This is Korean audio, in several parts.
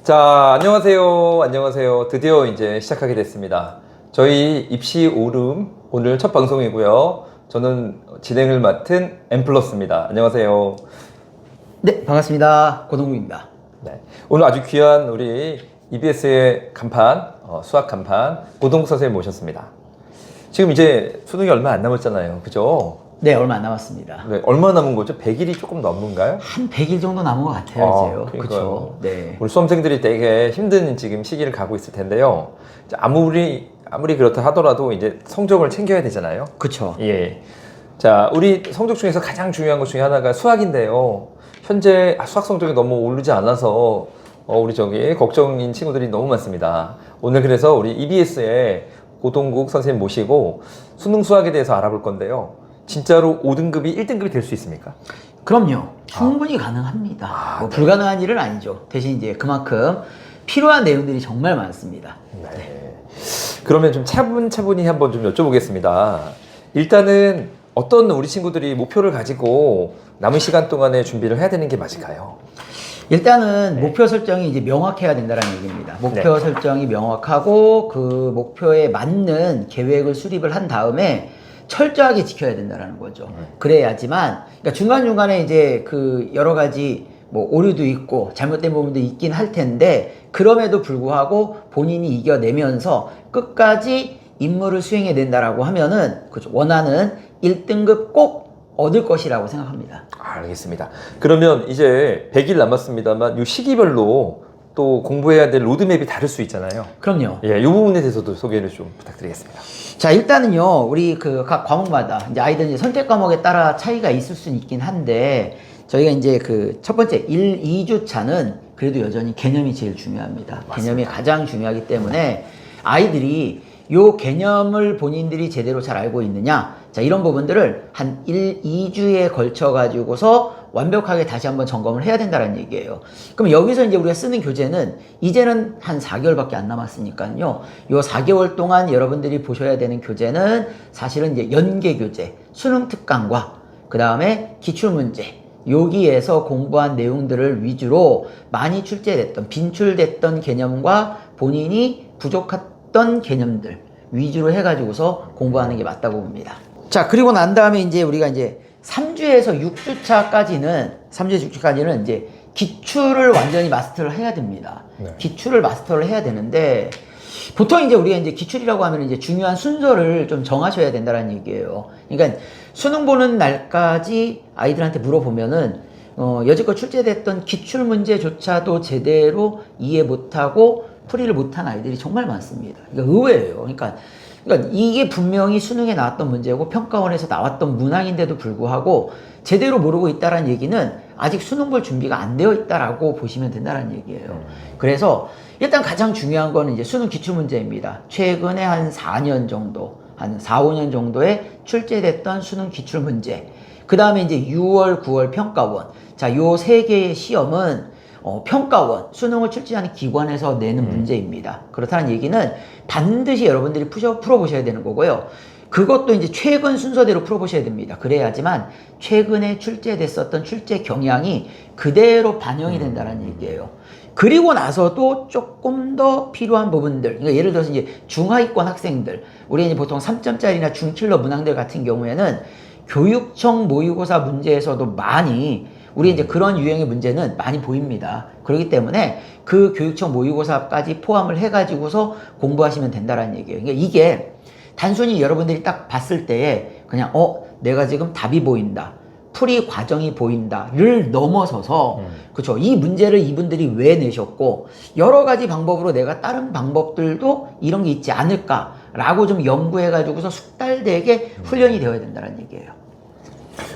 자, 안녕하세요. 안녕하세요. 드디어 이제 시작하게 됐습니다. 저희 입시 오름 오늘 첫 방송이고요. 저는 진행을 맡은 엠플러스입니다. 안녕하세요. 네, 반갑습니다. 고동구입니다. 네, 오늘 아주 귀한 우리 EBS의 간판, 수학 간판 고동국 선생님 모셨습니다. 지금 이제 수능이 얼마 안 남았잖아요. 그죠? 네, 얼마 안 남았습니다. 네, 얼마 남은 거죠? 100일이 조금 넘는가요? 한 100일 정도 남은 것 같아요, 이제요. 그러니까요. 그렇죠. 네. 우리 수험생들이 되게 힘든 지금 시기를 가고 있을 텐데요. 아무리 그렇다 하더라도 이제 성적을 챙겨야 되잖아요. 그렇죠. 예. 자, 우리 성적 중에서 가장 중요한 것 중에 하나가 수학인데요. 현재 수학 성적이 너무 오르지 않아서 우리 걱정인 친구들이 너무 많습니다. 오늘 그래서 우리 EBS의 고동국 선생님 모시고 수능 수학에 대해서 알아볼 건데요. 진짜로 5등급이 1등급이 될 수 있습니까? 그럼요. 충분히 가능합니다. 네. 불가능한 일은 아니죠. 대신 이제 그만큼 필요한 내용들이 정말 많습니다. 네. 그러면 좀 차분히 한번 좀 여쭤보겠습니다. 일단은 어떤 우리 친구들이 목표를 가지고 남은 시간 동안에 준비를 해야 되는 게 맞을까요? 일단은 목표 설정이 이제 명확해야 된다는 얘기입니다. 목표 네. 설정이 명확하고 그 목표에 맞는 계획을 수립을 한 다음에 철저하게 지켜야 된다는 거죠. 그래야지만, 그러니까 중간중간에 이제 그 여러 가지 뭐 오류도 있고 잘못된 부분도 있긴 할 텐데, 그럼에도 불구하고 본인이 이겨내면서 끝까지 임무를 수행해야 된다라고 하면은, 그렇죠, 원하는 1등급 꼭 얻을 것이라고 생각합니다. 알겠습니다. 그러면 이제 100일 남았습니다만 이 시기별로 또 공부해야 될 로드맵이 다를 수 있잖아요. 그럼요. 예, 이 부분에 대해서도 소개를 좀 부탁드리겠습니다. 자, 일단은요, 우리 그 각 과목마다 이제 아이들 이제 선택 과목에 따라 차이가 있을 수는 있긴 한데, 저희가 이제 그 첫 번째 1, 2주 차는 그래도 여전히 개념이 제일 중요합니다. 맞습니다. 개념이 가장 중요하기 때문에 아이들이 요 개념을 본인들이 제대로 잘 알고 있느냐, 자, 이런 부분들을 한 1, 2주에 걸쳐 가지고서 완벽하게 다시 한번 점검을 해야 된다는 얘기예요. 그럼 여기서 이제 우리가 쓰는 교재는 이제는 한 4개월밖에 안 남았으니까요. 요 4개월 동안 여러분들이 보셔야 되는 교재는 사실은 이제 연계 교재, 수능 특강과 그 다음에 기출문제, 여기에서 공부한 내용들을 위주로 많이 출제됐던, 빈출됐던 개념과 본인이 부족했던 개념들 위주로 해가지고서 공부하는 게 맞다고 봅니다. 자, 그리고 난 다음에 이제 우리가 이제 3주에서 6주차까지는 이제 기출을 완전히 마스터를 해야 됩니다. 네. 기출을 마스터를 해야 되는데, 보통 이제 우리가 이제 기출이라고 하면 이제 중요한 순서를 좀 정하셔야 된다는 얘기예요. 그러니까 수능 보는 날까지 아이들한테 물어보면은, 여지껏 출제됐던 기출 문제조차도 제대로 이해 못하고 풀이를 못한 아이들이 정말 많습니다. 그러니까 의외예요. 그러니까 이게 분명히 수능에 나왔던 문제고 평가원에서 나왔던 문항인데도 불구하고 제대로 모르고 있다는 얘기는 아직 수능 볼 준비가 안 되어 있다라고 보시면 된다는 얘기예요. 그래서 일단 가장 중요한 거는 이제 수능 기출 문제입니다. 최근에 한 4년 정도, 한 4, 5년 정도에 출제됐던 수능 기출 문제. 그 다음에 이제 6월, 9월 평가원. 자, 요 세 개의 시험은 평가원, 수능을 출제하는 기관에서 내는 문제입니다. 그렇다는 얘기는 반드시 여러분들이 풀어보셔야 되는 거고요. 그것도 이제 최근 순서대로 풀어보셔야 됩니다. 그래야지만 최근에 출제됐었던 출제 경향이 그대로 반영이 된다는 얘기예요. 그리고 나서도 조금 더 필요한 부분들, 그러니까 예를 들어서 이제 중하위권 학생들, 우리 이제 보통 3점짜리나 중킬러 문항들 같은 경우에는 교육청 모의고사 문제에서도 많이 우리 이제 그런 유형의 문제는 많이 보입니다. 그렇기 때문에 그 교육청 모의고사까지 포함을 해가지고서 공부하시면 된다는 얘기예요. 그러니까 이게 단순히 여러분들이 딱 봤을 때에 그냥 내가 지금 답이 보인다, 풀이 과정이 보인다를 넘어서서 그렇죠. 이 문제를 이분들이 왜 내셨고 여러 가지 방법으로 내가 다른 방법들도 이런 게 있지 않을까라고 좀 연구해가지고서 숙달되게 훈련이 되어야 된다는 얘기예요.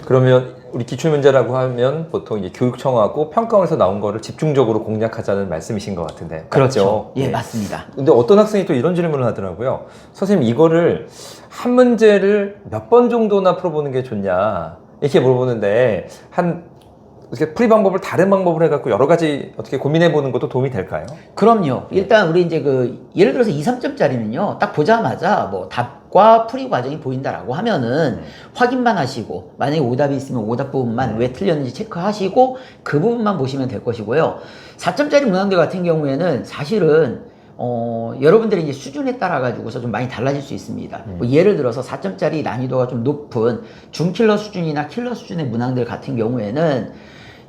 그러면 우리 기출문제라고 하면 보통 이제 교육청하고 평가원에서 나온 거를 집중적으로 공략하자는 말씀이신 것 같은데. 그렇죠. 맞죠? 예, 맞습니다. 근데 어떤 학생이 또 이런 질문을 하더라고요. 선생님, 이거를 한 문제를 몇 번 정도나 풀어보는 게 좋냐 이렇게 물어보는데 이렇게 풀이 방법을 다른 방법으로 해갖고 여러 가지 어떻게 고민해보는 것도 도움이 될까요? 그럼요. 일단 우리 이제 예를 들어서 2, 3점짜리는요, 딱 보자마자 뭐 답 오답과 풀이 과정이 보인다라고 하면은 확인만 하시고, 만약에 오답이 있으면 오답 부분만 왜 틀렸는지 체크하시고 그 부분만 보시면 될 것이고요. 4점짜리 문항들 같은 경우에는 사실은 여러분들의 이제 수준에 따라 가지고서 좀 많이 달라질 수 있습니다. 뭐 예를 들어서 4점짜리 난이도가 좀 높은 중킬러 수준이나 킬러 수준의 문항들 같은 경우에는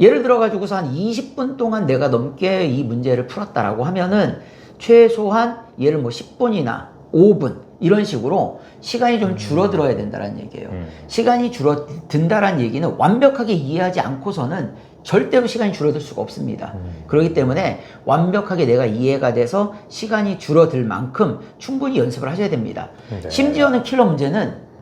예를 들어 가지고서 한 20분 동안 내가 넘게 이 문제를 풀었다라고 하면은 최소한 얘를 뭐 10분이나 5분 이런 식으로 시간이 좀 줄어들어야 된다는 얘기예요. 시간이 줄어든다는 얘기는 완벽하게 이해하지 않고서는 절대로 시간이 줄어들 수가 없습니다. 그렇기 때문에 완벽하게 내가 이해가 돼서 시간이 줄어들 만큼 충분히 연습을 하셔야 됩니다. 네. 심지어는 킬러 문제는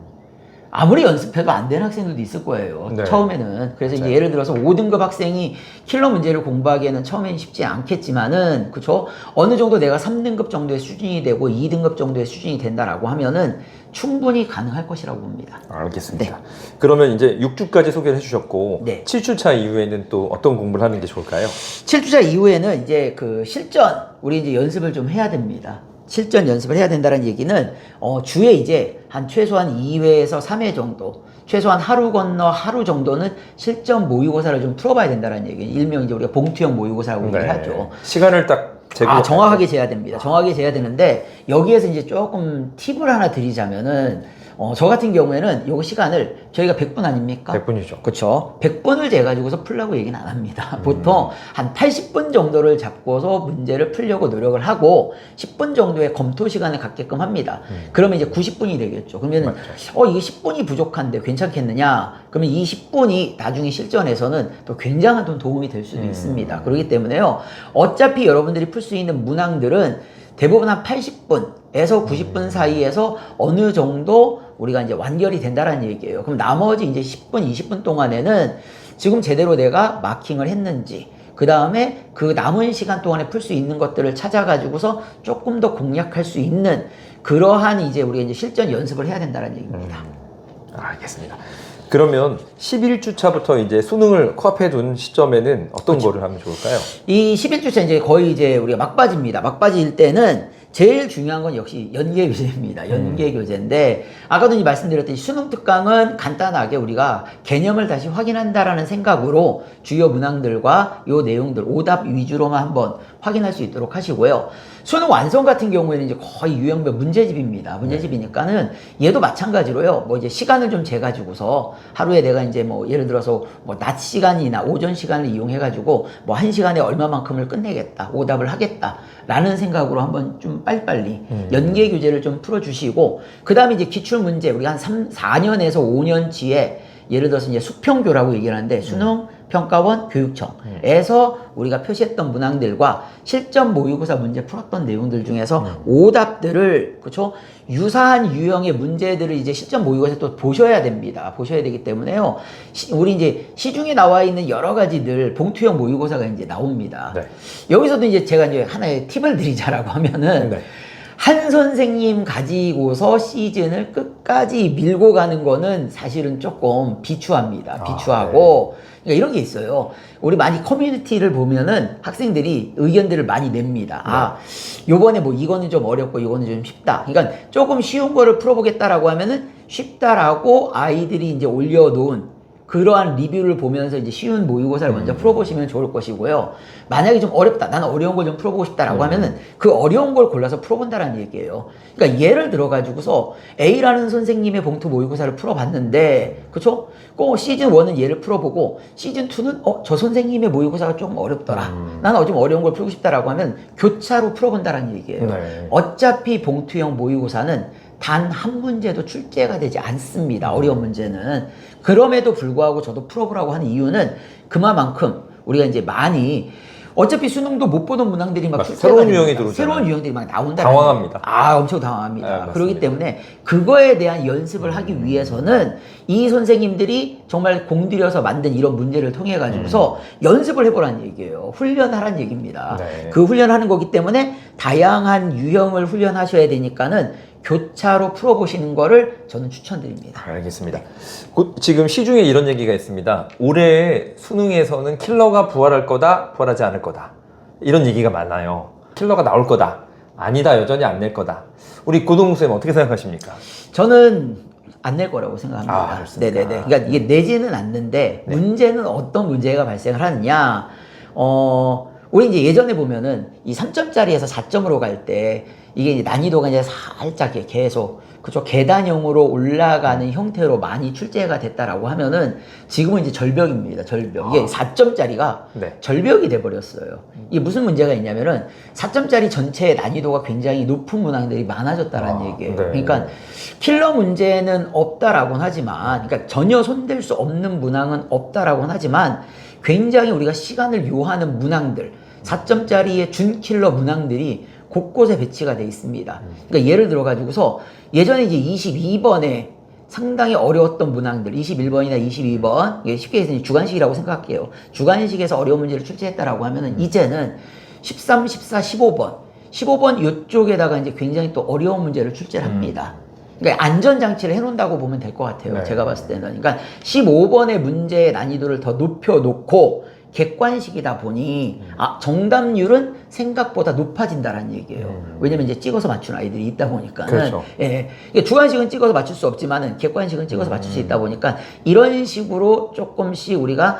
아무리 연습해도 안 되는 학생들도 있을 거예요. 네. 처음에는. 그래서 이제 예를 들어서 5등급 학생이 킬러 문제를 공부하기에는 처음에는 쉽지 않겠지만은, 그쵸? 어느 정도 내가 3등급 정도의 수준이 되고 2등급 정도의 수준이 된다라고 하면은 충분히 가능할 것이라고 봅니다. 알겠습니다. 그러면 이제 6주까지 소개를 해주셨고, 네. 7주차 이후에는 또 어떤 공부를 하는 게 좋을까요? 7주차 이후에는 이제 그 실전, 우리 이제 연습을 좀 해야 됩니다. 실전 연습을 해야 된다는 얘기는 주에 이제 한 최소한 2회에서 3회 정도, 최소한 하루 건너 하루 정도는 실전 모의고사를 좀 풀어봐야 된다는 얘기예요. 일명 이제 우리가 봉투형 모의고사라고 얘기를 하죠. 시간을 딱 재고. 정확하게 재야 됩니다. 정확하게 재야 되는데 여기에서 이제 조금 팁을 하나 드리자면은 저 같은 경우에는 요거 시간을 저희가 100분 아닙니까? 100분이죠. 그쵸. 100분을 재가지고서 풀라고 얘기는 안 합니다. 보통 한 80분 정도를 잡고서 문제를 풀려고 노력을 하고 10분 정도의 검토 시간을 갖게끔 합니다. 그러면 이제 90분이 되겠죠. 그러면 이게 10분이 부족한데 괜찮겠느냐? 그러면 이 10분이 나중에 실전에서는 또 굉장한 좀 도움이 될 수도 있습니다. 그렇기 때문에요. 어차피 여러분들이 풀 수 있는 문항들은 대부분 한 80분에서 90분 사이에서 어느 정도 우리가 이제 완결이 된다라는 얘기예요. 그럼 나머지 이제 10분, 20분 동안에는 지금 제대로 내가 마킹을 했는지, 그 다음에 그 남은 시간 동안에 풀 수 있는 것들을 찾아가지고서 조금 더 공략할 수 있는 그러한 이제 우리가 이제 실전 연습을 해야 된다는 얘기입니다. 알겠습니다. 그러면 11주차부터 이제 수능을 코앞에 둔 시점에는 어떤 거를 하면 좋을까요? 이 11주차 이제 거의 이제 우리가 막바지입니다. 막바지일 때는 제일 중요한 건 역시 연계 교재입니다. 연계 교재인데 아까도 이제 말씀드렸듯이 수능 특강은 간단하게 우리가 개념을 다시 확인한다라는 생각으로 주요 문항들과 요 내용들 오답 위주로만 한번 확인할 수 있도록 하시고요. 수능 완성 같은 경우에는 이제 거의 유형별 문제집입니다. 문제집이니까는 얘도 마찬가지로요. 뭐 이제 시간을 좀 재가지고서 하루에 내가 이제 뭐 예를 들어서 뭐 낮 시간이나 오전 시간을 이용해가지고 뭐 1시간에 얼마만큼을 끝내겠다. 오답을 하겠다. 라는 생각으로 한번 좀 빨리빨리 연계 교재를 좀 풀어주시고 그 다음에 이제 기출문제 우리가 한 4년에서 5년치에 예를 들어서 이제 수평교라고 얘기를 하는데 수능 평가원 교육청에서 우리가 표시했던 문항들과 실전 모의고사 문제 풀었던 내용들 중에서 오답들을 그렇죠 유사한 유형의 문제들을 이제 실전 모의고사 또 보셔야 됩니다. 보셔야 되기 때문에요. 우리 이제 시중에 나와 있는 여러 가지들 봉투형 모의고사가 이제 나옵니다. 네. 여기서도 이제 제가 이제 하나의 팁을 드리자라고 하면은. 네. 한 선생님 가지고서 시즌을 끝까지 밀고 가는 거는 사실은 조금 비추합니다. 비추하고 그러니까 이런 게 있어요. 우리 많이 커뮤니티를 보면은 학생들이 의견들을 많이 냅니다. 요번에 뭐 이거는 좀 어렵고 이거는 좀 쉽다. 그러니까 조금 쉬운 거를 풀어보겠다라고 하면은 쉽다라고 아이들이 이제 올려놓은 그러한 리뷰를 보면서 이제 쉬운 모의고사를 먼저 풀어보시면 좋을 것이고요. 만약에 좀 어렵다, 나는 어려운 걸 좀 풀어보고 싶다라고 하면은 그 어려운 걸 골라서 풀어본다라는 얘기예요. 그러니까 예를 들어가지고서 A라는 선생님의 봉투 모의고사를 풀어봤는데, 그쵸? 꼭 시즌 1은 얘를 풀어보고 시즌 2는 저 선생님의 모의고사가 조금 어렵더라. 나는 좀 어려운 걸 풀고 싶다라고 하면 교차로 풀어본다라는 얘기예요. 네. 어차피 봉투형 모의고사는 단 한 문제도 출제가 되지 않습니다. 어려운 문제는. 그럼에도 불구하고 저도 풀어보라고 하는 이유는 그만큼 우리가 이제 많이 어차피 수능도 못 보던 문항들이 막 출제가 새로운 됩니다. 유형이 들어오잖아요. 새로운 유형들이 막 나온다. 당황합니다. 엄청 당황합니다. 맞습니다. 그렇기 때문에 그거에 대한 연습을 하기 위해서는 이 선생님들이 정말 공들여서 만든 이런 문제를 통해 가지고서 연습을 해보라는 얘기예요. 훈련하라는 얘기입니다. 네. 그 훈련하는 거기 때문에 다양한 유형을 훈련하셔야 되니까는 교차로 풀어보시는 거를 저는 추천드립니다. 알겠습니다. 지금 시중에 이런 얘기가 있습니다. 올해 수능에서는 킬러가 부활할 거다, 부활하지 않을 거다. 이런 얘기가 많아요. 킬러가 나올 거다. 아니다, 여전히 안 낼 거다. 우리 고동욱 선생님 어떻게 생각하십니까? 저는 안 낼 거라고 생각합니다. 아, 그렇습니까? 네네네. 그러니까 이게 내지는 않는데 네. 문제는 어떤 문제가 발생을 하느냐. 우리 이제 예전에 보면은 이 3점짜리에서 4점으로 갈 때 이게 이제 난이도가 이제 살짝 이렇게 계속 그쪽 계단형으로 올라가는 형태로 많이 출제가 됐다라고 하면은 지금은 이제 절벽입니다. 절벽. 이게 4점짜리가 네. 절벽이 돼버렸어요. 이게 무슨 문제가 있냐면은 4점짜리 전체의 난이도가 굉장히 높은 문항들이 많아졌다라는 얘기예요. 네. 그러니까 킬러 문제는 없다라고는 하지만, 그러니까 전혀 손댈 수 없는 문항은 없다라고는 하지만 굉장히 우리가 시간을 요하는 문항들, 4점짜리의 준킬러 문항들이 곳곳에 배치가 돼 있습니다. 그러니까 예를 들어 가지고서 예전에 이제 22번에 상당히 어려웠던 문항들, 21번이나 22번, 이게 쉽게 해서 주관식이라고 생각할게요. 주관식에서 어려운 문제를 출제했다라고 하면은 이제는 13, 14, 15번, 15번 이쪽에다가 이제 굉장히 또 어려운 문제를 출제를 합니다. 그러니까 안전장치를 해놓는다고 보면 될 것 같아요. 네. 제가 봤을 때는. 그러니까 15번의 문제의 난이도를 더 높여놓고 객관식이다 보니 정답률은 생각보다 높아진다라는 얘기예요. 왜냐면 이제 찍어서 맞추는 아이들이 있다 보니까는. 그렇죠. 예. 그러니까 주관식은 찍어서 맞출 수 없지만은 객관식은 찍어서 맞출 수 있다 보니까 이런 식으로 조금씩 우리가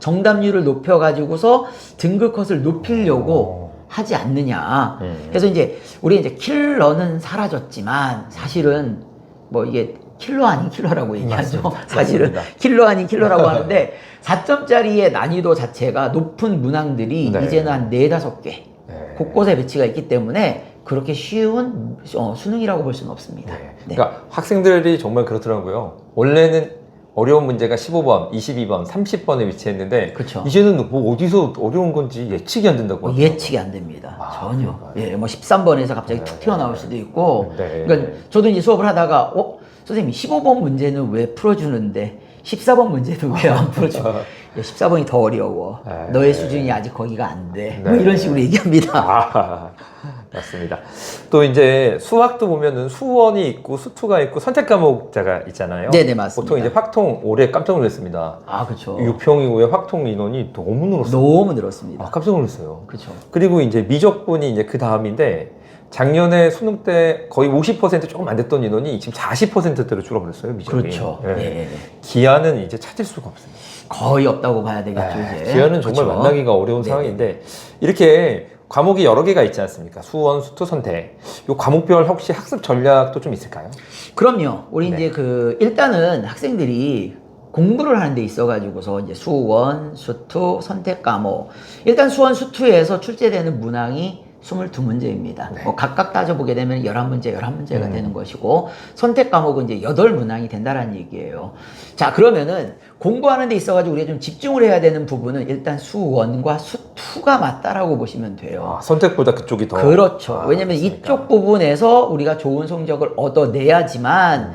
정답률을 높여가지고서 등급 컷을 높이려고 하지 않느냐. 그래서 이제 우리 이제 킬러는 사라졌지만 사실은 뭐 이게 킬러 아닌 킬러라고 얘기하죠. 맞습니다. 사실은 맞습니다. 킬러 아닌 킬러라고 하는데 4점짜리의 난이도 자체가 높은 문항들이 네. 이제는 한 4-5개 네. 곳곳에 배치가 있기 때문에 그렇게 쉬운 수능이라고 볼 수는 없습니다. 네. 네. 그러니까 학생들이 정말 그렇더라고요. 원래는 어려운 문제가 15번, 22번, 30번에 위치했는데 그렇죠. 이제는 뭐 어디서 어려운 건지 예측이 안 된다고 하더라고요. 예측이 안 됩니다. 전혀. 예, 뭐 13번에서 갑자기 툭 튀어나올 수도 있고. 네. 그러니까 저도 이제 수업을 하다가 선생님 15번 문제는 왜 풀어주는데 14번 문제는 왜 안 풀어줘? 14번이 더 어려워. 네. 너의 수준이 아직 거기가 안 돼. 뭐 네. 이런 식으로 얘기합니다. 맞습니다. 또 이제 수학도 보면은 수원이 있고 수투가 있고 선택 과목자가 있잖아요. 네네, 맞습니다. 보통 이제 확통 올해 깜짝 놀랐습니다. 그렇죠. 6평 이후에 확통 인원이 너무 늘었어요. 너무 늘었습니다. 깜짝 놀랐어요. 그렇죠. 그리고 이제 미적분이 이제 그 다음인데 작년에 수능 때 거의 50% 조금 안 됐던 인원이 지금 40%대로 줄어버렸어요. 미적이. 그렇죠. 예. 예. 기한은 이제 찾을 수가 없습니다. 거의 없다고 봐야 되겠죠, 이제. 기한은 정말 그렇죠. 만나기가 어려운 네. 상황인데 이렇게 과목이 여러 개가 있지 않습니까? 수원, 수투, 선택. 이 과목별 혹시 학습 전략도 좀 있을까요? 그럼요. 우리 네. 이제 일단은 학생들이 공부를 하는 데 있어가지고서 이제 수원, 수투, 선택 과목. 일단 수원, 수투에서 출제되는 문항이 22문제입니다. 네. 뭐 각각 따져보게 되면 11문제, 11문제가 되는 것이고, 선택 과목은 이제 8문항이 된다라는 얘기예요. 자, 그러면은 공부하는 데 있어가지고 우리가 좀 집중을 해야 되는 부분은 일단 수원과 수투가 맞다라고 보시면 돼요. 선택보다 그쪽이 더. 그렇죠. 왜냐면 그렇습니까? 이쪽 부분에서 우리가 좋은 성적을 얻어내야지만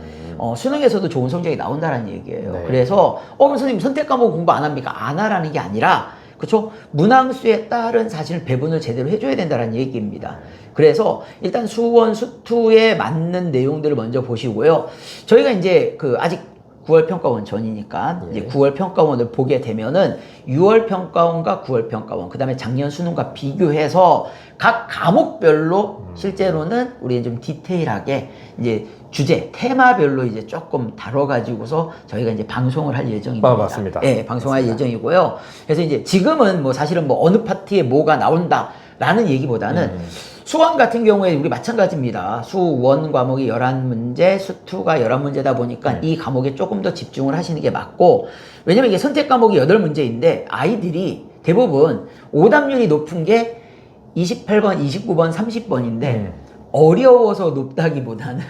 수능에서도 좋은 성적이 나온다는 얘기예요. 네. 그래서 그럼 선생님 선택 과목 공부 안 합니까? 안 하라는 게 아니라 그렇죠? 문항수에 따른 사실 배분을 제대로 해줘야 된다는 얘기입니다. 그래서 일단 수원, 수투에 맞는 내용들을 먼저 보시고요. 저희가 이제 아직 9월 평가원 전이니까 예. 이제 9월 평가원을 보게 되면은 6월 평가원과 9월 평가원, 그 다음에 작년 수능과 비교해서 각 과목별로 실제로는 우리 좀 디테일하게 이제 주제, 테마별로 이제 조금 다뤄가지고서 저희가 이제 방송을 할 예정입니다. 맞습니다. 예, 방송할 맞습니다. 예정이고요. 그래서 이제 지금은 뭐 사실은 뭐 어느 파트에 뭐가 나온다라는 얘기보다는 수원 같은 경우에 우리 마찬가지입니다. 수원 과목이 11문제, 수투가 11문제다 보니까 이 과목에 조금 더 집중을 하시는 게 맞고, 왜냐면 이게 선택 과목이 8문제인데 아이들이 대부분 오답률이 높은 게 28번, 29번, 30번인데 어려워서 높다기보다는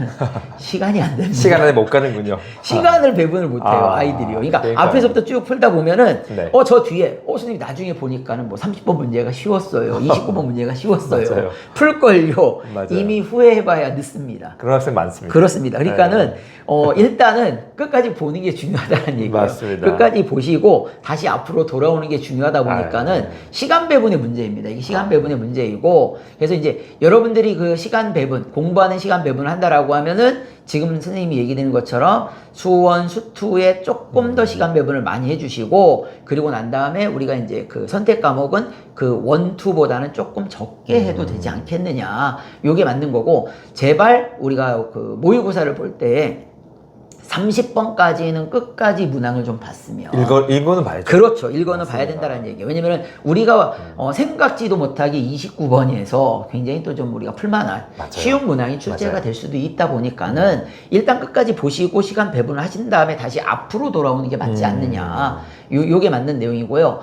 시간이 안 됩니다. 시간 안에 못 가는군요. 시간을 배분을 못해요, 아이들이요. 그러니까 그러니까요. 앞에서부터 쭉 풀다 보면은, 네. 저 뒤에, 선생님 나중에 보니까는 뭐 30번 문제가 쉬웠어요. 29번 문제가 쉬웠어요. 맞아요. 풀걸요. 맞아요. 이미 후회해봐야 늦습니다. 그런 학생 많습니다. 그렇습니다. 그러니까는, 네. 일단은 끝까지 보는 게 중요하다는 얘기예요. 맞습니다. 끝까지 보시고 다시 앞으로 돌아오는 게 중요하다 보니까는 네. 시간 배분의 문제입니다. 이게 시간 배분의 문제이고, 그래서 이제 여러분들이 그 시간 시간 배분, 공부하는 시간 배분을 한다라고 하면은 지금 선생님이 얘기되는 것처럼 수원, 수투에 조금 더 시간 배분을 많이 해주시고, 그리고 난 다음에 우리가 이제 그 선택 과목은 그 원투보다는 조금 적게 해도 되지 않겠느냐. 요게 맞는 거고, 제발 우리가 그 모의고사를 볼 때 30번까지는 끝까지 문항을 좀 봤으면 읽어는 봐야죠. 그렇죠. 읽어는 맞습니다. 봐야 된다는 얘기예요. 왜냐면 우리가 생각지도 못하게 29번에서 굉장히 또 좀 우리가 풀만한 맞아요. 쉬운 문항이 출제가 맞아요. 될 수도 있다 보니까는 일단 끝까지 보시고 시간 배분을 하신 다음에 다시 앞으로 돌아오는 게 맞지 않느냐. 요게 맞는 내용이고요.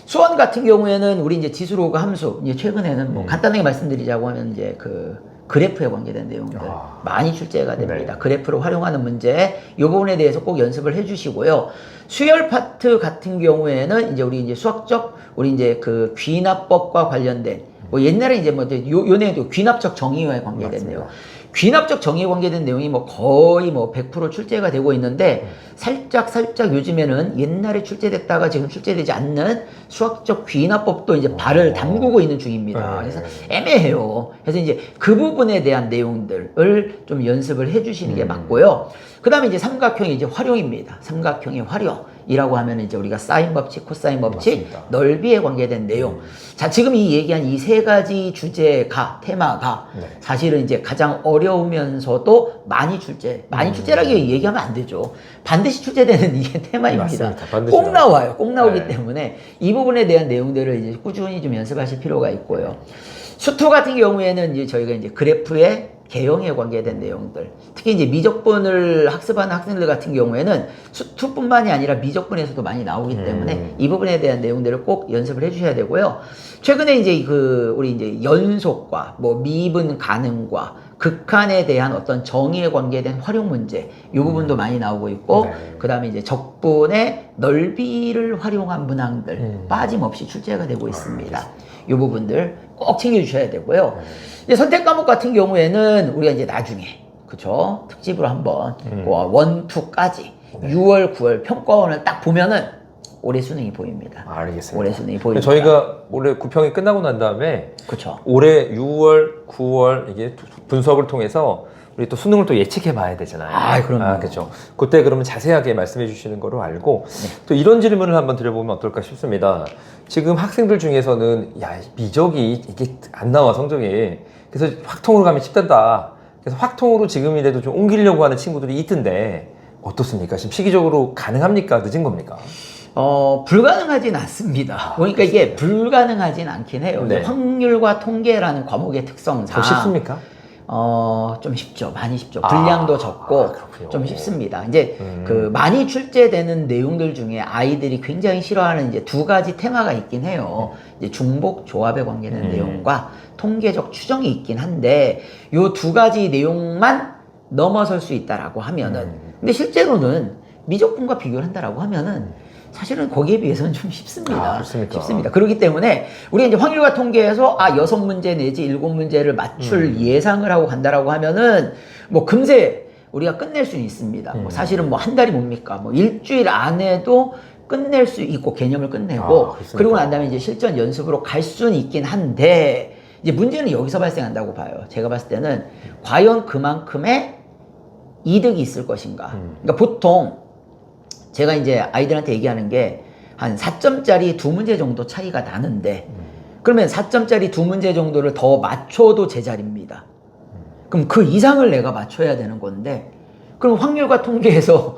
수원 같은 경우에는 우리 이제 지수로그 함수, 이제 최근에는 뭐 간단하게 말씀드리자고 하면 이제 그 그래프에 관계된 내용들 많이 출제가 됩니다. 네. 그래프를 활용하는 문제, 이 부분에 대해서 꼭 연습을 해주시고요. 수열 파트 같은 경우에는 이제 우리 이제 수학적, 우리 이제 그 귀납법과 관련된, 뭐 옛날에 이제 뭐 요 내용도 귀납적 정의와에 관계된 맞습니다. 내용. 귀납적 정의에 관계된 내용이 뭐 거의 뭐 100% 출제가 되고 있는데, 살짝 요즘에는 옛날에 출제됐다가 지금 출제되지 않는 수학적 귀납법도 이제 발을 담그고 있는 중입니다. 그래서 애매해요. 그래서 이제 그 부분에 대한 내용들을 좀 연습을 해주시는 게 맞고요. 그 다음에 이제 삼각형의 이제 활용입니다. 삼각형의 활용이라고 하면 이제 우리가 사인 법칙, 코사인 법칙, 맞습니다. 넓이에 관계된 내용. 자, 지금 이 얘기한 이 세 가지 주제가, 테마가 네. 사실은 이제 가장 어려우면서도 많이 출제라기 얘기하면 안 되죠. 반드시 출제되는 이게 테마입니다. 맞습니다. 반드시 꼭 나와요. 꼭 나오기 네. 때문에 이 부분에 대한 내용들을 이제 꾸준히 좀 연습하실 필요가 있고요. 수투 같은 경우에는 이제 저희가 이제 그래프의 개형에 관계된 내용들, 특히 이제 미적분을 학습하는 학생들 같은 경우에는 수투뿐만이 아니라 미적분에서도 많이 나오기 때문에 이 부분에 대한 내용들을 꼭 연습을 해주셔야 되고요. 최근에 이제 그 우리 이제 연속과 뭐 미분 가능과 극한에 대한 어떤 정의에 관계된 활용 문제, 이 부분도 많이 나오고 있고, 네. 그 다음에 이제 적분의 넓이를 활용한 문항들 빠짐없이 출제가 되고 있습니다. 이 부분들 꼭 챙겨주셔야 되고요. 이제 선택 과목 같은 경우에는 우리가 이제 나중에, 그쵸? 특집으로 한번, 원, 투까지 6월, 9월 평가원을 딱 보면은 올해 수능이 보입니다. 알겠습니다. 올해 수능이 보입니다. 저희가 올해 9평이 끝나고 난 다음에 그쵸. 올해 6월, 9월 이게 분석을 통해서 우리 또 수능을 또 예측해 봐야 되잖아요. 아, 그럼요. 그렇죠. 그때 그러면 자세하게 말씀해 주시는 거로 알고 또 이런 질문을 한번 드려보면 어떨까 싶습니다. 지금 학생들 중에서는 야, 미적이 이게 안 나와 성적이. 그래서 확통으로 가면 쉽단다. 그래서 확통으로 지금이라도 좀 옮기려고 하는 친구들이 있던데 어떻습니까? 지금 시기적으로 가능합니까? 늦은 겁니까? 불가능하진 않습니다. 그러니까 이게 불가능하진 않긴 해요. 네. 확률과 통계라는 과목의 특성상. 더 쉽습니까? 좀 쉽죠. 많이 쉽죠. 분량도 적고 그렇군요. 좀 쉽습니다. 이제 그 많이 출제되는 내용들 중에 아이들이 굉장히 싫어하는 이제 두 가지 테마가 있긴 해요. 이제 중복 조합에 관계된 내용과 통계적 추정이 있긴 한데 요 두 가지 내용만 넘어설 수 있다라고 하면은 근데 실제로는 미적분과 비교를 한다라고 하면은 사실은 거기에 비해서는 좀 쉽습니다. 그렇습니까? 쉽습니다. 그렇기 때문에 우리가 이제 확률과 통계에서 6문제 내지 7문제를 맞출 예상을 하고 간다라고 하면은 뭐 금세 우리가 끝낼 수는 있습니다. 뭐 사실은 뭐 한 달이 뭡니까? 뭐 일주일 안에도 끝낼 수 있고 개념을 끝내고 그렇습니까? 그리고 난 다음에 이제 실전 연습으로 갈 수는 있긴 한데 이제 문제는 여기서 발생한다고 봐요. 제가 봤을 때는 과연 그만큼의 이득이 있을 것인가. 그러니까 보통 제가 이제 아이들한테 얘기하는 게 한 4점짜리 두 문제 정도 차이가 나는데 그러면 4점짜리 두 문제 정도를 더 맞춰도 제자리입니다. 그럼 그 이상을 내가 맞춰야 되는 건데 그럼 확률과 통계에서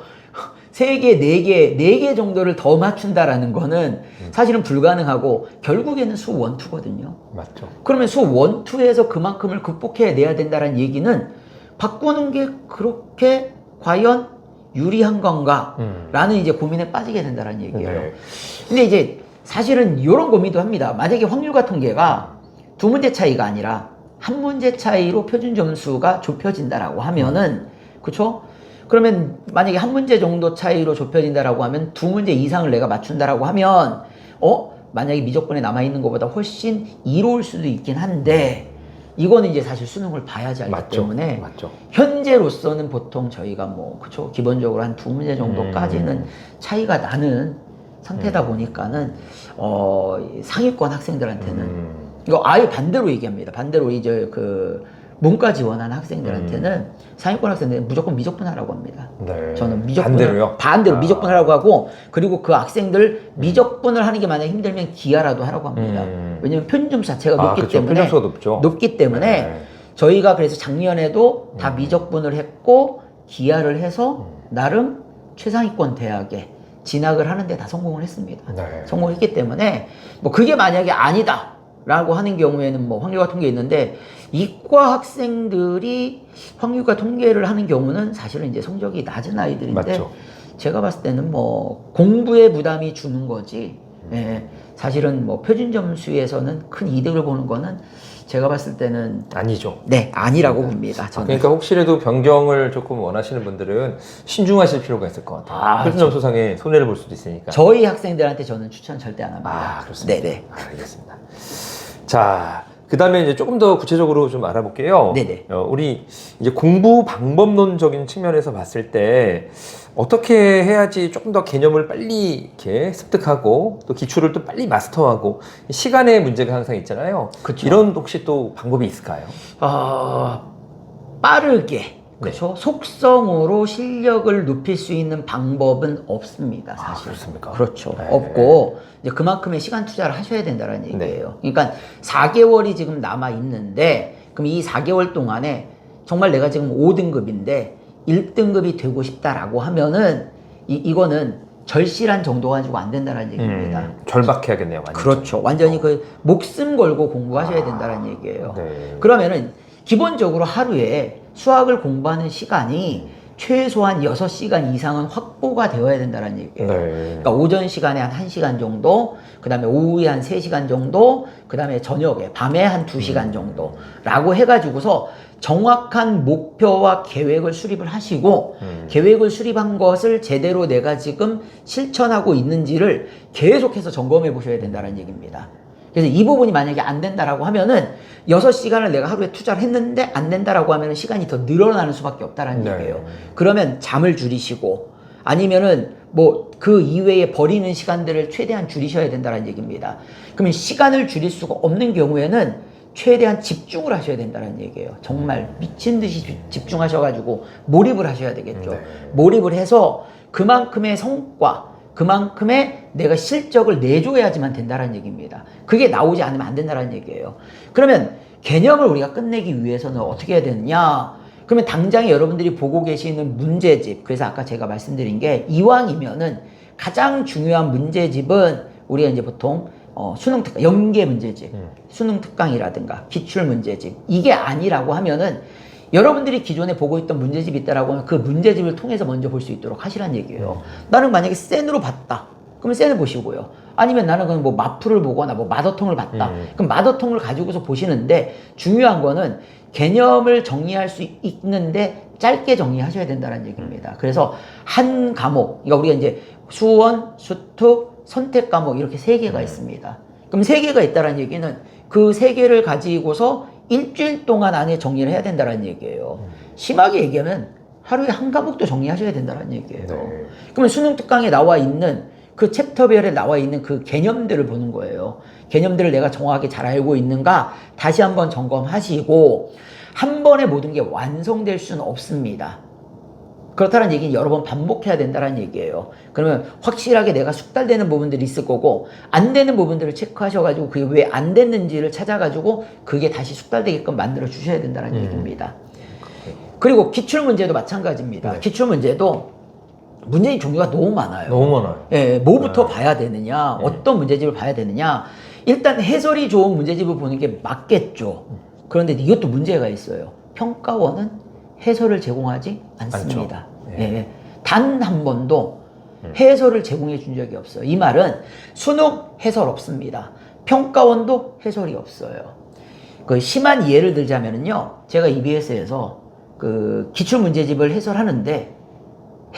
3개, 4개, 4개 정도를 더 맞춘다라는 거는 사실은 불가능하고 결국에는 수 1, 2거든요. 맞죠. 그러면 수 1, 2에서 그만큼을 극복해내야 된다는 얘기는 바꾸는 게 그렇게 과연 유리한 건가? 라는 이제 고민에 빠지게 된다는 얘기예요. 네. 근데 이제 사실은 이런 고민도 합니다. 만약에 확률과 통계가 두 문제 차이가 아니라 한 문제 차이로 표준 점수가 좁혀진다라고 하면은, 그쵸? 그러면 만약에 한 문제 정도 차이로 좁혀진다라고 하면 두 문제 이상을 내가 맞춘다라고 하면, 만약에 미적분에 남아있는 것보다 훨씬 이로울 수도 있긴 한데, 이거는 이제 사실 수능을 봐야지 알기 맞죠. 때문에 맞죠. 현재로서는 보통 저희가 뭐 그쵸 기본적으로 한 두 문제 정도까지는 차이가 나는 상태다 보니까는 상위권 학생들한테는 이거 아예 반대로 얘기합니다. 반대로 이제 그 문과 지원하는 학생들한테는 상위권 학생들은 무조건 미적분하라고 합니다. 네. 저는 미적분을 반대로요? 반대로 미적분하라고 하고, 그리고 그 학생들 미적분을 하는 게 만약에 힘들면 기하라도 하라고 합니다. 왜냐면 표준점수 자체가 높기 그렇죠. 때문에 표준수가 높기 때문에 네. 저희가 그래서 작년에도 다 미적분을 했고 기하를 해서 나름 최상위권 대학에 진학을 하는데 다 성공을 했습니다. 네. 성공했기 때문에 뭐 그게 만약에 아니다 라고 하는 경우에는 뭐 확률과 통계 있는데, 이과 학생들이 확률과 통계를 하는 경우는 사실은 이제 성적이 낮은 아이들인데, 맞죠. 제가 봤을 때는 뭐 공부에 부담이 주는 거지, 예, 사실은 뭐 표준 점수에서는 큰 이득을 보는 거는 제가 봤을 때는 아니죠. 네, 아니라고 봅니다. 저는. 그러니까 혹시라도 변경을 조금 원하시는 분들은 신중하실 필요가 있을 것 같아요. 표준 점수상에 손해를 볼 수도 있으니까. 저희 학생들한테 저는 추천 절대 안 합니다. 그렇습니다. 네네. 알겠습니다. 자, 그 다음에 이제 조금 더 구체적으로 좀 알아볼게요. 네네. 우리 이제 공부 방법론적인 측면에서 봤을 때 어떻게 해야지 조금 더 개념을 빨리 이렇게 습득하고 또 기출을 또 빨리 마스터하고, 시간의 문제가 항상 있잖아요. 그쵸. 이런 혹시 또 방법이 있을까요? 빠르게 그렇죠. 속성으로 실력을 높일 수 있는 방법은 없습니다, 사실. 그렇습니까? 그렇죠. 네. 없고 이제 그만큼의 시간 투자를 하셔야 된다는 얘기예요. 그러니까 4개월이 지금 남아 있는데, 그럼 이 4개월 동안에 정말 내가 지금 5등급인데 1등급이 되고 싶다라고 하면은 이거는 절실한 정도 가지고 안 된다는 얘기입니다. 절박해야겠네요, 완전. 그렇죠. 완전히 그 목숨 걸고 공부하셔야 된다는 얘기예요. 네. 그러면은 기본적으로 하루에 수학을 공부하는 시간이 최소한 6시간 이상은 확보가 되어야 된다는 얘기예요. 네. 그러니까 오전 시간에 한 1시간 정도, 그 다음에 오후에 한 3시간 정도, 그 다음에 저녁에, 밤에 한 2시간 정도라고 해가지고서 정확한 목표와 계획을 수립을 하시고, 계획을 수립한 것을 제대로 내가 지금 실천하고 있는지를 계속해서 점검해 보셔야 된다는 얘기입니다. 그래서 이 부분이 만약에 안 된다라고 하면은 6시간을 내가 하루에 투자를 했는데 안 된다라고 하면은 시간이 더 늘어나는 수밖에 없다라는 네. 얘기예요. 그러면 잠을 줄이시고, 아니면은 뭐 그 이외에 버리는 시간들을 최대한 줄이셔야 된다는 얘기입니다. 그러면 시간을 줄일 수가 없는 경우에는 최대한 집중을 하셔야 된다는 얘기예요. 정말 미친 듯이 집중하셔가지고 몰입을 하셔야 되겠죠. 네. 몰입을 해서 그만큼의 성과, 그만큼의 내가 실적을 내줘야지만 된다는 얘기입니다. 그게 나오지 않으면 안 된다는 얘기예요. 그러면 개념을 우리가 끝내기 위해서는 어떻게 해야 되느냐? 그러면 당장에 여러분들이 보고 계시는 문제집, 그래서 아까 제가 말씀드린 게, 이왕이면은 가장 중요한 문제집은 우리가 이제 보통 수능 특강, 연계 문제집, 수능 특강이라든가 기출 문제집, 이게 아니라고 하면은 여러분들이 기존에 보고 있던 문제집이 있다라고 하면 그 문제집을 통해서 먼저 볼 수 있도록 하시라는 얘기예요. 나는 만약에 센으로 봤다. 그러면 센을 보시고요. 아니면 나는 그냥 뭐 마풀을 보거나 뭐 마더통을 봤다. 그럼 마더통을 가지고서 보시는데, 중요한 거는 개념을 정리할 수 있는데 짧게 정리하셔야 된다는 얘기입니다. 그래서 한 과목, 그러니까 우리가 이제 수원, 수특, 선택 과목 이렇게 3개가 있습니다. 그럼 3개가 있다는 얘기는 그 3개를 가지고서 일주일 동안 안에 정리를 해야 된다는 얘기예요. 심하게 얘기하면 하루에 한 과목도 정리하셔야 된다는 얘기예요. 네. 그러면 수능 특강에 나와 있는 그 챕터별에 나와 있는 그 개념들을 보는 거예요. 개념들을 내가 정확하게 잘 알고 있는가 다시 한번 점검하시고, 한 번에 모든 게 완성될 수는 없습니다. 그렇다는 얘기는 여러 번 반복해야 된다는 얘기예요. 그러면 확실하게 내가 숙달되는 부분들이 있을 거고, 안 되는 부분들을 체크하셔가지고 그게 왜 안 됐는지를 찾아가지고 그게 다시 숙달되게끔 만들어 주셔야 된다는 얘기입니다. 그리고 기출문제도 마찬가지입니다. 네. 기출문제도 문제의 종류가 너무 많아요. 너무 많아요. 예, 뭐부터 봐야 되느냐, 어떤 문제집을 봐야 되느냐. 일단 해설이 좋은 문제집을 보는 게 맞겠죠. 그런데 이것도 문제가 있어요. 평가원은 해설을 제공하지 않습니다. 예. 단 한 번도 해설을 제공해 준 적이 없어요. 이 말은 수능 해설 없습니다. 평가원도 해설이 없어요. 그 심한 예를 들자면요, 제가 EBS에서 그 기출문제집을 해설하는데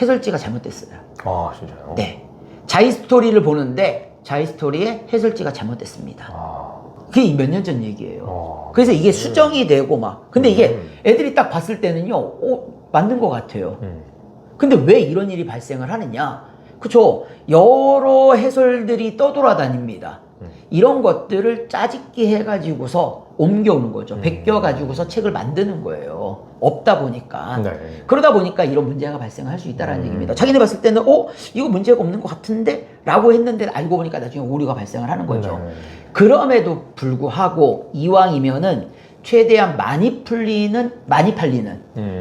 해설지가 잘못됐어요. 아, 진짜요? 네. 자이스토리를 보는데 자이스토리에 해설지가 잘못됐습니다. 아, 그게 몇 년 전 얘기예요. 그래서 이게 수정이 되고 막. 근데 이게 애들이 딱 봤을 때는요, 맞는 것 같아요. 근데 왜 이런 일이 발생을 하느냐? 그쵸? 여러 해설들이 떠돌아다닙니다. 이런 것들을 짜집기 해가지고서 옮겨오는 거죠. 베껴가지고서 책을 만드는 거예요. 없다 보니까. 네. 그러다 보니까 이런 문제가 발생할 수 있다는 얘기입니다. 자기네 봤을 때는 이거 문제가 없는 것 같은데? 라고 했는데 알고 보니까 나중에 오류가 발생을 하는 거죠. 네. 그럼에도 불구하고 이왕이면은 최대한 많이 팔리는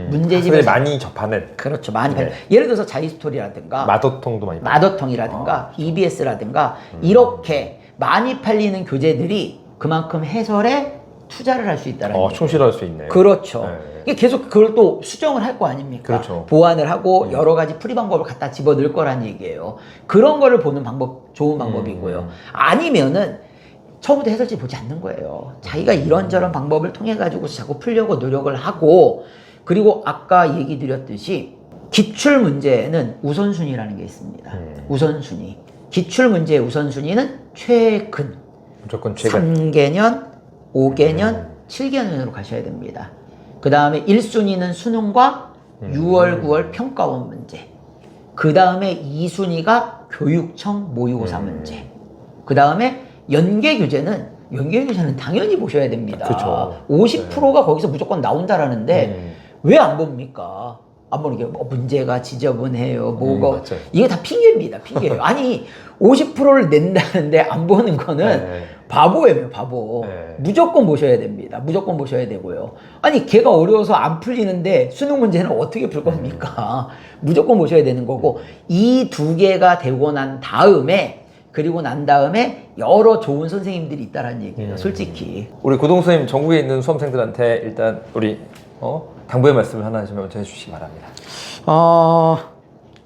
문제집을 학생들이 많이 접하는 그렇죠. 많이 팔리는. 네. 예를 들어서 자이스토리라든가 마더통도 많이 마더텅이라든가 EBS라든가 이렇게 많이 팔리는 교재들이 그만큼 해설에 투자를 할 수 있다는 얘기예요. 충실할 수 있네요. 그렇죠. 네. 이게 계속 그걸 또 수정을 할 거 아닙니까? 그렇죠. 보완을 하고 여러 가지 풀이 방법을 갖다 집어 넣을 거란 얘기예요. 그런 거를 보는 방법 좋은 방법이고요. 아니면은 처음부터 해설지 보지 않는 거예요. 자기가 이런저런 방법을 통해 가지고 자꾸 풀려고 노력을 하고, 그리고 아까 얘기 드렸듯이 기출 문제에는 우선순위라는 게 있습니다. 우선순위. 기출 문제의 우선순위는 최근 무조건 최근 3개년, 5개년, 7개년으로 가셔야 됩니다. 그 다음에 1순위는 수능과 6월, 9월 평가원 문제. 그 다음에 2순위가 교육청 모의고사 문제. 그 다음에 연계 교재는 당연히 보셔야 됩니다. 그렇죠. 50%가 거기서 무조건 나온다라는데 왜 안 봅니까? 안 보는 게 문제가 지저분해요. 뭐가 이게 다 핑계입니다. 핑계예요. 아니 50%를 낸다는데 안 보는 거는 바보예요, 바보. 무조건 보셔야 됩니다. 무조건 보셔야 되고요. 아니 걔가 어려워서 안 풀리는데 수능 문제는 어떻게 풀 겁니까? 무조건 보셔야 되는 거고, 이 두 개가 되고 난 다음에 여러 좋은 선생님들이 있다라는 얘기예요. 솔직히. 우리 고동 선생님 전국에 있는 수험생들한테 일단 우리 당부의 말씀을 하나 좀 먼저 해주시기 바랍니다.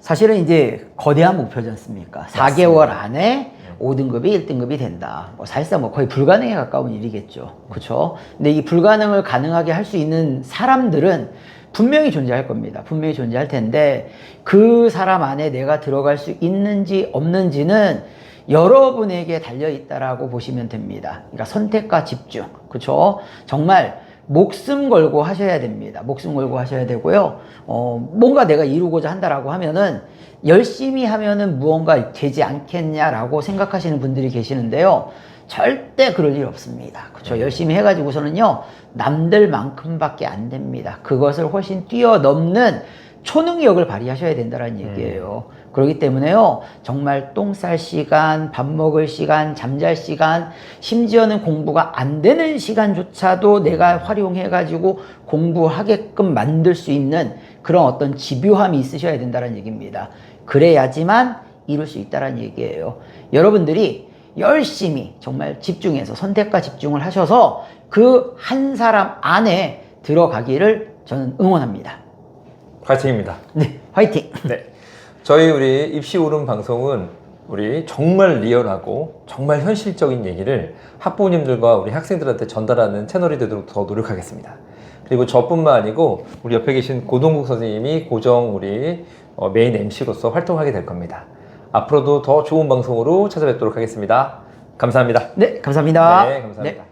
사실은 이제 거대한 목표지 않습니까? 4개월 안에 5등급이 1등급이 된다. 사실상 거의 불가능에 가까운 일이겠죠. 그렇죠? 근데 이 불가능을 가능하게 할 수 있는 사람들은 분명히 존재할 겁니다. 분명히 존재할 텐데 그 사람 안에 내가 들어갈 수 있는지 없는지는 여러분에게 달려있다라고 보시면 됩니다. 그러니까 선택과 집중. 그렇죠? 정말 목숨 걸고 하셔야 됩니다. 목숨 걸고 하셔야 되고요. 뭔가 내가 이루고자 한다라고 하면은 열심히 하면은 무언가 되지 않겠냐라고 생각하시는 분들이 계시는데요. 절대 그럴 일 없습니다. 그렇죠? 열심히 해가지고서는요, 남들만큼밖에 안 됩니다. 그것을 훨씬 뛰어넘는 초능력을 발휘하셔야 된다는 얘기예요. 그렇기 때문에요, 정말 똥 쌀 시간, 밥 먹을 시간, 잠잘 시간, 심지어는 공부가 안 되는 시간조차도 내가 활용해가지고 공부하게끔 만들 수 있는 그런 어떤 집요함이 있으셔야 된다는 얘기입니다. 그래야지만 이룰 수 있다는 얘기예요. 여러분들이 열심히 정말 집중해서 선택과 집중을 하셔서 그 한 사람 안에 들어가기를 저는 응원합니다. 화이팅입니다. 네, 화이팅! 네. 저희 우리 입시 오름 방송은 우리 정말 리얼하고 정말 현실적인 얘기를 학부모님들과 우리 학생들한테 전달하는 채널이 되도록 더 노력하겠습니다. 그리고 저뿐만 아니고 우리 옆에 계신 고동국 선생님이 고정 우리 메인 MC로서 활동하게 될 겁니다. 앞으로도 더 좋은 방송으로 찾아뵙도록 하겠습니다. 감사합니다. 네, 감사합니다. 네, 감사합니다. 네.